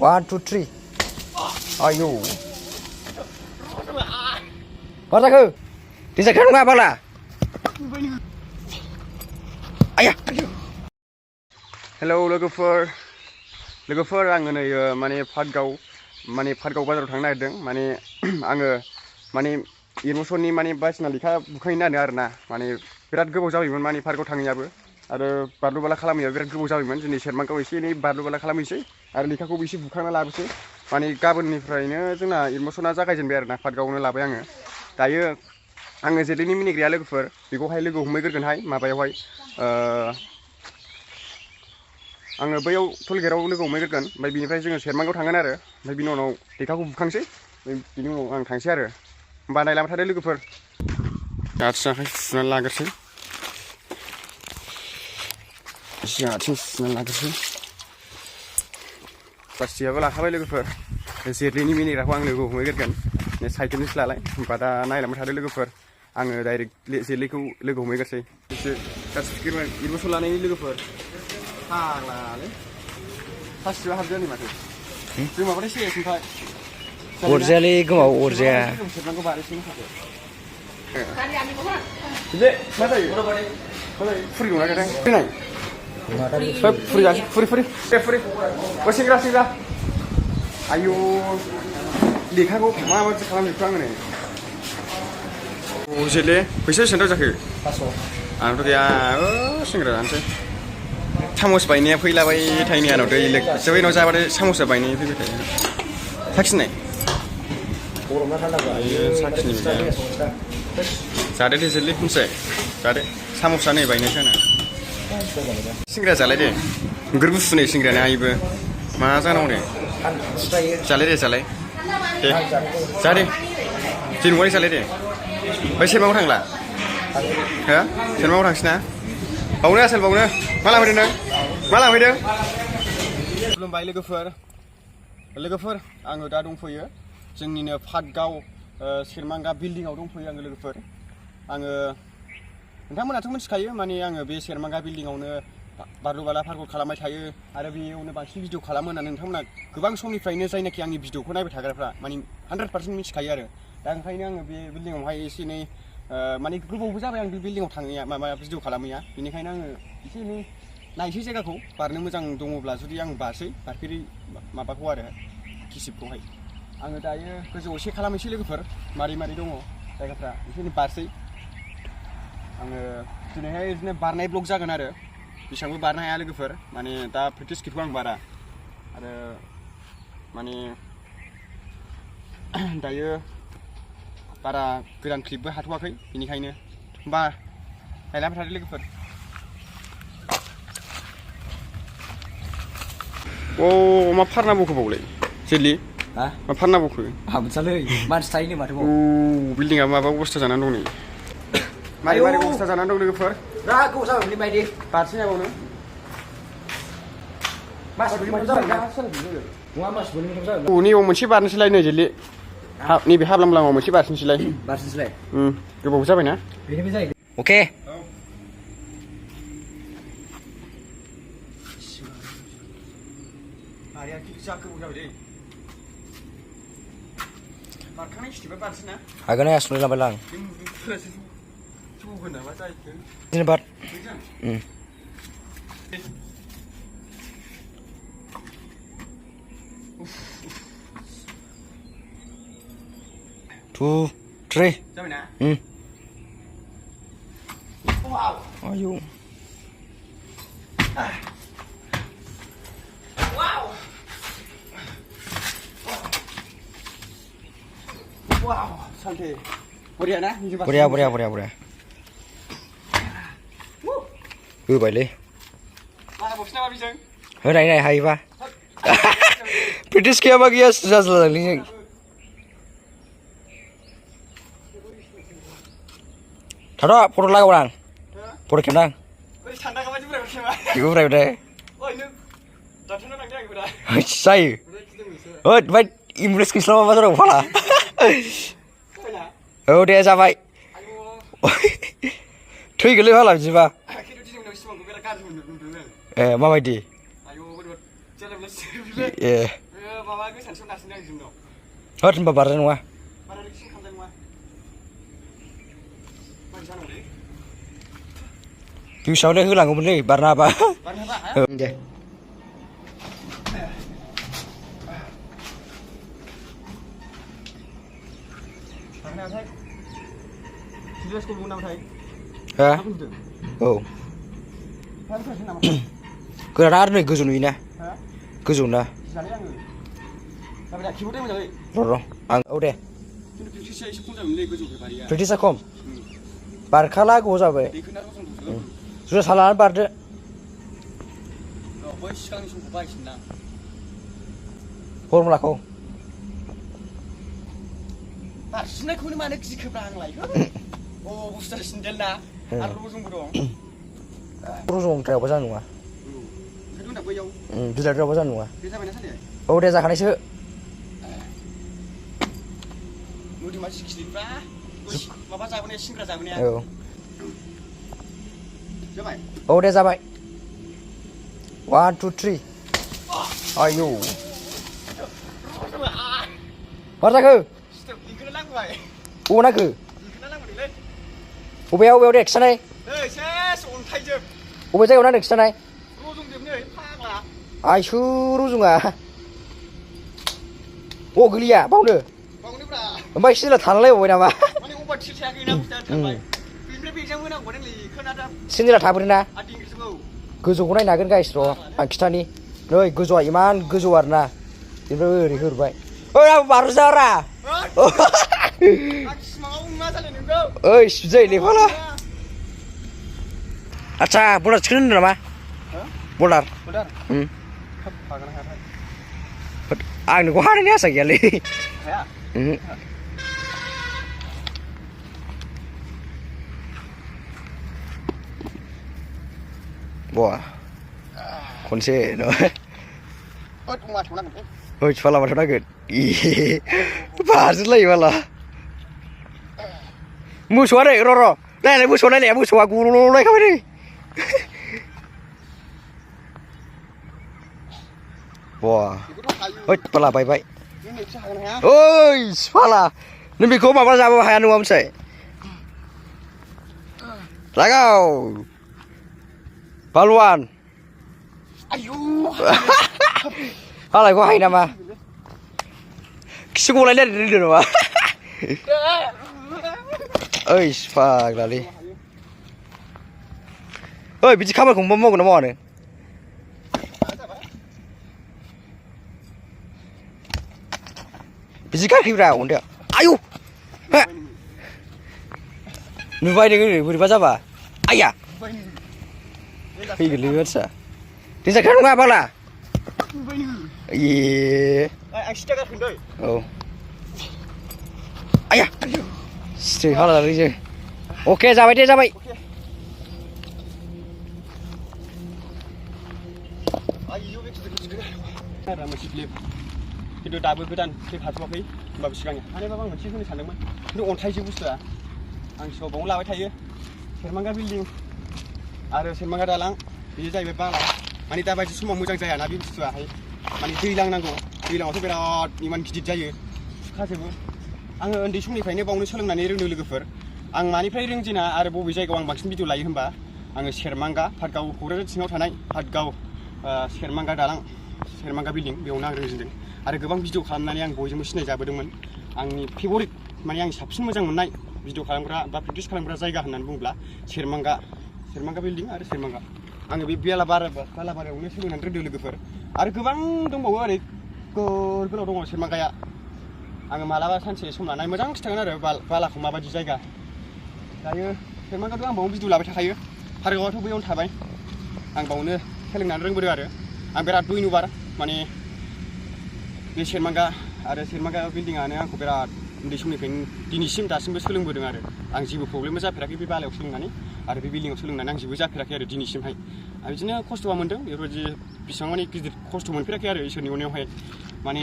1 2 3 ayo मा जाखो दिजाखो नङा बाला आया हेलौ लोगोफोर आङो नै माने पाटगाव बाजाराव थांनो नागिरदों माने आङो माने एडमिसननि माने बायदिसिना लेखा बुखायनो नागिरदों आरोना माने बिराद गोबाव जाबायमोन माने पार्कआव थाङैयाबो आरो बारलु बाला खालामैयाबो बिराद गोबाव जाबायमोन दिनै सेरमांगाव एसे एनै बारलु बाला खालामहैसै आरो लेखाखौबो एसे बुखांना लाबोसै माने गाबोननिफ्रायनो जोंना एडमिसना जागायजेनबाय आरोना पार्कआवनो लाबाय दायो आङो जेदैनि मिनिग्राया लोगोफोर बेखौहाय लोगो हमहैग्रोगोनहाय माबायावहाय आङो बैयाव टलगेटआव लोगो हमहैग्रोगोन ओमफ्राय बिनिफ्राय जोङो सेरमांगाव थांगोन आरो ओमफ्राय बिनि उनाव लेखाखौ बुखांसै बिनि उनाव आं थांसै आरो होमबा नायलांबाय थादो लोगोफोर आथिं आखाइ सुनानै लाग्रोसै आथिं सुनानै लाग्रोसै प्लास्टिकआबो लाखाबाय लोगोफोर जेदैनि मिनिग्राखौ आं लोगो हमहैग्रोगोन साइकेलनिसो लालाय होमबा दा नायलांबाय थादो लोगोफोर आङो डाइरेक्ट जेदैखौ लोगो हमहैग्रोसै एडमिसन लानायनि लोगोफोर फाग्लालै प्लास्टिकआव हाबदो नै माथो जों माबाथाय सिरियासनिफ्राय अरजायालै गोमाव अरजाया सेरनांगौ बारैसै माखासे जे मा जायो फुरि दंना गथां फैनाय फुरि सेंग्रा आयु लेखाखौ माबायदि खालामजोबखो आङो नै जेले फैसा बेसेबां जाखो आंथ' गैया सेंग्रा जानोसै सामस बायनाया फैलाबाय थायोनि आंनाव दै जोबैनाव जाबाथाय सामसा बायनाय फैबाय थायो साखिनाय साखिनि जादो दे जेले मिथिबाय जादो सामसा नै बायनायसो आंना सिंग्रा जालाय दे गोर गुसु नै सिंग्रायानो आइबो मा जानांगौ दे जालाय दे दे जादे जेन'बाय जालाय दे बै सेरमांगाव थांला हो सेरमांगाव थांसै ना बावनो आसोल बावनो मा लांफैदों नों मा लांफैदों खुलुमबाय लोगोफोर आङो दा दंफैयो जोंनिनो पाटगाव सेरमांगा बिल्डिंआव दंफैयो आङो लोगोफोर आङो नोंथांमोनाथ' मिथिखायो माने आङो बे सेरमांगा बिल्डिंआवनो बारलु बाला पार्कआव खालामबाय थायो आरो बेयावनो बांसिन भिडिअ खालामो होननानै नोंथांमोना गोबां समनिफ्रायनो जायनाखि आंनि भिडिअखौ नायबाय थाग्राफ्रा माने 100% मिथिखायो आरो दा ओंखायनो आङो बे बिल्डिंआवहाय एसे एनै माने गोबावबो जाबाय आं बे बिल्डिंआव थाङैया माबा भिडिअ खालामैया बेनिखायनो आङो एसे एनै नायसै जायगाखौ बारनो मोजां दङब्ला जुदि आं बारफेरै माबाखौ आरो गिसिबखौहाय आङो दायो गोजौआव एसे खालामनोसै लोगोफोर मारै दङ जायगाफ्रा एसे एनै बारसै आङो दिनैहाय बिदिनो बारनाय ब्लग जागोन आरो बेसेबांबो बारनो हाया लोगोफोर माने दा प्रेक्टिस किटखौ आं बारा आरो माने दायो बारा गोदान क्लिपबो हाथ'वाखै बेनिखायनो होमबा नायलांबाय थादो लोगोफोर मा फारना बखो बावलाय जेलि मा फारना बखो हाबसालै मानसि थायोनो माथो बाव बिल्डिंआ माबा अबस्था जानानै दं नै मारै अबस्था जानानै दं लोगोफोर बिराद गोबाव जाबाय बायदि बारसै नाबावनो नैयाव मोनसे बारनोसैलाय नै जेलि नैबे हाब्लांब्लाङाव मोनसे बारसिनसैलाय गोबाव जाबायना अके हागोन आसुनो लाबाय लां बिदिनो बार 2 3 जाबायना आयौ सालथे बरिया ना बरिया होबायलै होनाय हायोबा प्रेक्टिस गैयाबा गैया जाज्लालै जों थाथ' फट' लागाव आं फट' खेबनां बेखौ फरायबाय जायो ओमफ्राय इमप्रेस गैस्ला माबा जानांगौ फाला औ दे जाबाय थैगोनलै फाला बिदिबा ए माबायदि ए माबा गोसानसो नारसिनदों आं जोंनाव होद होनबा बारनाय नङा बारा रिक्स खालामनाय नङा मारै जानांगौलै फिउसावलाय होलांगौमोनलै बारनो हाबा बारनो हाबा दे बारनो हाबाथाय सिरियासखौ बुंनो नामाथाय हा मा बुंदों औ बारनो हाबासै नामा गोराना आरो नै गोजौ नुयोना हा गोजौ ना जानाय आङो जाबाय दा खिबोदों मोजाङै र' आं औ दे खिन्थु प्रेक्टिसा एसे खम जाबायमोनलै गोजौनिफ्राय बारिया प्रेक्टिसा खम बारखाला गोबाव जाबाय दैखोना रजों जुदा सालानानै बारदो बै सिगांनि समखौ बायफिनना फरमुलाखौ बारसिननायखौनो मानो गिखोब्रा आंलाय अ बुस्थुआ सिन्देल ना आरो रजंबो दं रजंद्रायावबा जानाय नङा ओंखायनो दा बैयाव बिलाद्रायावबा जानाय नङा बे जाबायना साले औ दे जाखानायसो मोदोमा जिखिरिफ्रा माबा जाबोनाया सिंग्रा जाबोनाया औ जाबाय औ दे जाबाय 1 2 3 आयौ मा जाखो इखोनो नांबाय बबाव नांखो इखोनो नांबायलै बबेयाव दे खिथानाय नै सेस अन्थाइजोब बबे जायगायाव नांदों खिथानाय रजंजोबनै फाग्ला आइसु रजङा अ गोलैया बावनो बावनोब्रा ओमफ्राय सिला थालायबावबाय नामा माने अबार थिल थायाखैना बुस्थुआ थांबाय बेनिफ्राय बेजों होनांगौ नोंलै इखोना दा सिन्देला थाबोदोंना आदिंग्रिजोबौ गोजौखौ नायनो हागोन गाइस र' आं खिथानि नै गोजौआ इमान गोजौ आरोना बेनिफ्राय ओरै होरबाय ओइ आं बारजारा आं सिमाङाव मा जालाय नोंखौ ओइ सुजै लेफाला आच्छा बलार थिखोनो होनदों नामा बलार बलार हागोन हायाथाय आं नोंखौ हानायनि आसा गैयालै हाया बवा खनसे माथो नांगोन ओइ फाला माथो नांगोन बारजोलायो माला मोसौआ नै र' नायलाय मोसौ नायलाय मोसौआ गल'लायखाबाय नै बवा ओइ फाला बायबाय ओइ फाला नों बेखौ माबा जाबो हाया नङा मोनसे लागाव बालवान आयु फालायखौ हायो नामा खिसि गलायलायनो रोंदों नामा ओइ फाग्लालै ओइ बिदि खामानिखौ मावगोन ना मावानो बिदि गाखिब्रा अन्थाया आयु नुबाय नोङो बोरैबा जाबा आइया फैगोनलै मानसिया देन्जारखा नङा फाग्ला ए आं सिदा गारखोन दै औ आइया सिथै फाग्लालै जों अके जाबाय दे जाबाय आयु बे गिदिर मोनसे क्लिप खिन्थु दाबो गोदान क्लिप हाथ'वाखै होमबाबो सिगांनि हानायबाबो आं मोनसे होनो सानदोंमोन खिन्थु अन्थाइजो बुस्थुआ आं सिगाङाव बावनो लाबाय थायो सेरमांगा बिल्डिं आरो सेरमांगा दालां बेयो जाहैबाय बाला माने दाबायदि समाव मोजां जायाना बे बुस्थुआहाय माने दैलां नांगौ दैलाङावथ' बिराद इमान गिदिर जायो खुखाजोबो आङो उन्दै समनिफ्रायनो बावनो सोलोंनानै रोंदों लोगोफोर आं मानिफ्राय रोंजेना आरो बबे जायगायाव आं बांसिन भिडिअ लायो होनबा आङो सेरमांगा पाटगाव क'क्राझार सिङाव थानाय पाटगाव सेरमांगा दालां सेरमांगा बिल्डिं बेयावनो आं रोंजेनदों आरो गोबां भिडिअ खालामनानै आं बयजोंबो सिनायजाबोदोंमोन आंनि फेभरिट माने आंनि साबसिन मोजां मोननाय भिडिअ खालामग्रा बा प्रेक्टिस खालामग्रा जायगा होननानै बुङोब्ला सेरमांगा बिल्डिं आरो सेरमांगा आङो बे बालाबारियावनो सोलोंनानै रोंदों लोगोफोर आरो गोबां दंबावो ओरै गोलाव दङ सेरमांगाया आङो मालाबा सानसे सम लानानै मोजां खिथागोन आरो बालाखौ माबायदि जायगा दायो सेरमांगाथ' आं बावनो भिडिअ लाबाय थाखायो पार्कआवथ' बैयावनो थाबाय आं बावनो सोलोंनानै रोंबोदों आरो आं बिराद दुइनुबार माने बे सेरमांगा आरो सेरमांगा बिल्डिङानो आंखौ बिराद उन्दै समनिफ्रायनो दिनैसिम दासिमबो सोलोंबोदों आरो आं जेबो प्रब्लेमबो जाफेराखै बे बालायाव सोलोंनानै आरो बे बिल्डिङाव सोलोंनानै आं जेबो जाफेराखै आरो दिनैसिमहाय आं बिदिनो खस्थ'आ मोन्दों बेफोरबायदि बेसेबां माने गिदिर खस्थ' मोनफेराखै आरो इसोरनि अननायावहाय माने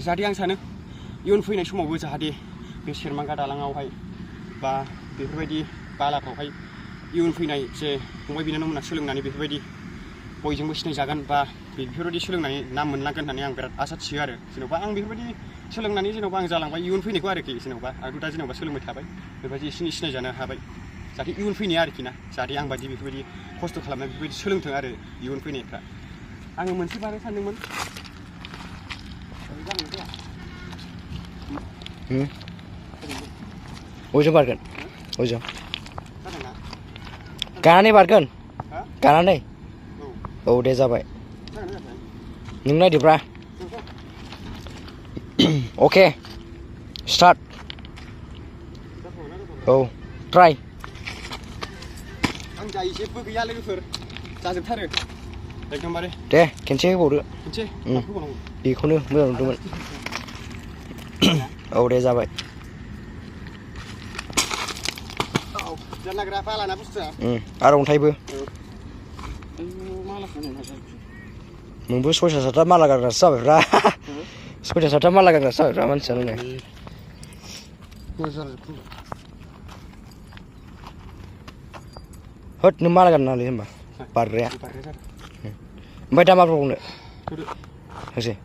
जाहाथे आं सानो इयुन फैनाय समावबो जाहाथे बे सेरमांगा दालाङावहाय बा बेफोरबायदि बालाफ्रावहाय इयुन फैनाय जे फंबाय बिनानावमोनहा सोलोंनानै बेफोरबायदि बयजोंबो सिनायजागोन बा बेफोरबायदि सोलोंनानै नाम मोनलांगोन होननानै आं बिराद आसा थियो आरो जेनेबा आं बेफोरबायदि सोलोंनानै जेनेबा आं जालांबाय इयुन फैनायखौ आरोखि जेनेबा आंथ' दा जेनेबा सोलोंबाय थाबाय बेबायदि एसे सिनायजानो हाबाय जाहाथे इयुन फैनाया आरोखि ना जाहाथे आं बायदि बेफोरबायदि खस्थ' खालामनाय बेफोरबायदि सोलोंथों आरो इयुन फैनायफ्रा आङो मोनसे बानाय सानदोंमोन अजों बारगोन अजों गानानै बारगोन गानानै औ दे जाबाय नों नायदोब्रा अके स्टार्ट औ ट्राइ आं जायो जेबो गैया लोगोफोर जाजोबथारो एकदमबारे दे खेनसे होबावदो खनसे बेखौनो मोजां नुदोंमोन औ दे जाबाय जानाग्रा बालाना बुस्थुआ आरो अन्थाइबो नोंबो सयथा सातथा माला गानग्रासो जाबायब्रा सयथा सातथा माला गानग्रासो जाबायब्रा मानसियानो नै होद नों माला गाननाङालै होनबा बारग्राया ओमफ्राय दा मा बुंबावनो होसै